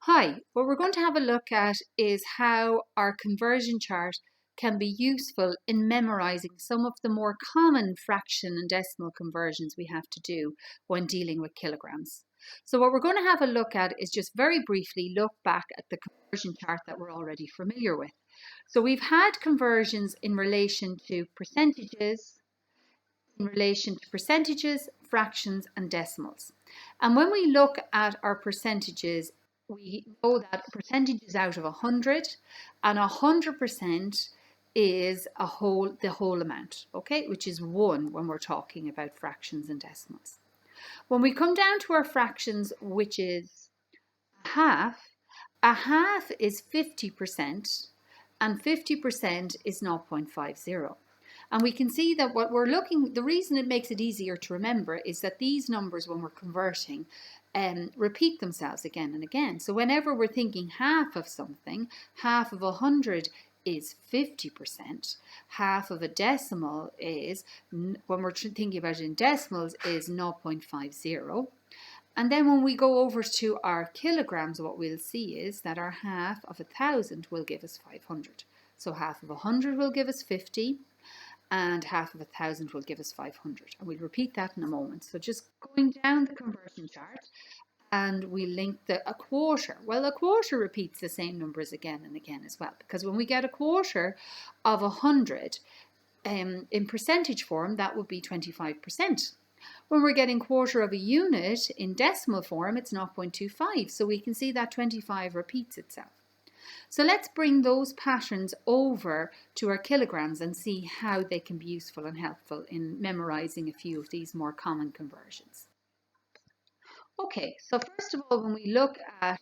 Hi, what we're going to have a look at is how our conversion chart can be useful in memorizing some of the more common fraction and decimal conversions we have to do when dealing with kilograms. So what we're going to have a look at is just very briefly look back at the conversion chart that we're already familiar with. So we've had conversions in relation to percentages, fractions, and decimals. And when we look at our percentages, we know that percentages out of 100 and 100% is the whole amount, okay, which is 1 when we're talking about fractions and decimals. When we come down to our fractions, which is a half is 50% and 50% is 0.50. And we can see that the reason it makes it easier to remember is that these numbers, when we're converting, repeat themselves again and again. So whenever we're thinking half of something, half of 100 is 50%. Half of a decimal is, when we're thinking about it in decimals, is 0.50. And then when we go over to our kilograms, what we'll see is that our half of 1,000 will give us 500. So half of 100 will give us 50, and half of 1,000 will give us 500. And we'll repeat that in a moment. So just going down the conversion chart, and we link a quarter. Well, a quarter repeats the same numbers again and again as well, because when we get a quarter of 100 in percentage form, that would be 25%. When we're getting quarter of a unit in decimal form, it's 0.25. So we can see that 25 repeats itself. So let's bring those patterns over to our kilograms and see how they can be useful and helpful in memorizing a few of these more common conversions. Okay, so first of all, when we look at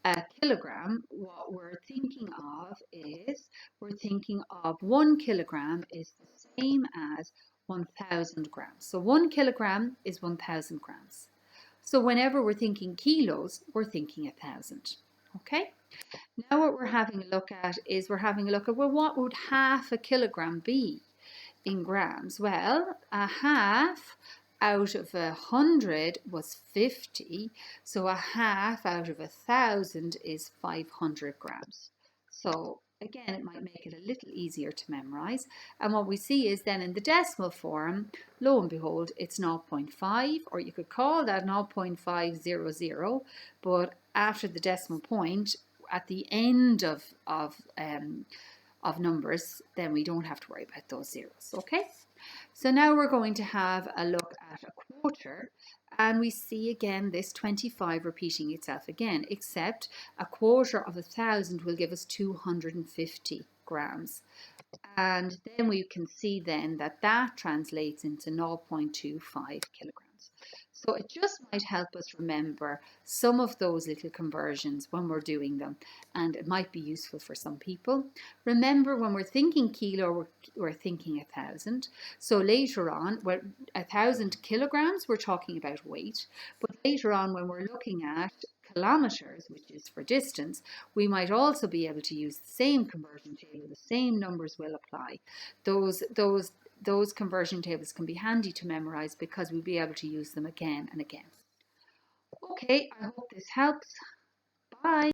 a kilogram, what we're thinking of is, we're thinking of 1 kilogram is the same as 1,000 grams. So 1 kilogram is 1,000 grams. So whenever we're thinking kilos, we're thinking 1,000. Okay? Now what we're having a look at is well, what would half a kilogram be in grams? Well, a half out of 100 was 50, so a half out of 1,000 is 500 grams. So again, it might make it a little easier to memorize. And what we see is then in the decimal form, lo and behold, it's 0.5, or you could call that 0.500, but after the decimal point, at the end of numbers, then we don't have to worry about those zeros. Okay, so now we're going to have a look at a quarter, and we see again this 25 repeating itself again, except a quarter of 1,000 will give us 250 grams. And then we can see then that translates into 0.25 kilograms. So it just might help us remember some of those little conversions when we're doing them, and it might be useful for some people. Remember, when we're thinking kilo, we're thinking 1,000. So later on, 1,000 kilograms, we're talking about weight. But later on, when we're looking at kilometers, which is for distance, we might also be able to use the same conversion table. The same numbers will apply. Those conversion tables can be handy to memorize because we'll be able to use them again and again. Okay, I hope this helps. Bye.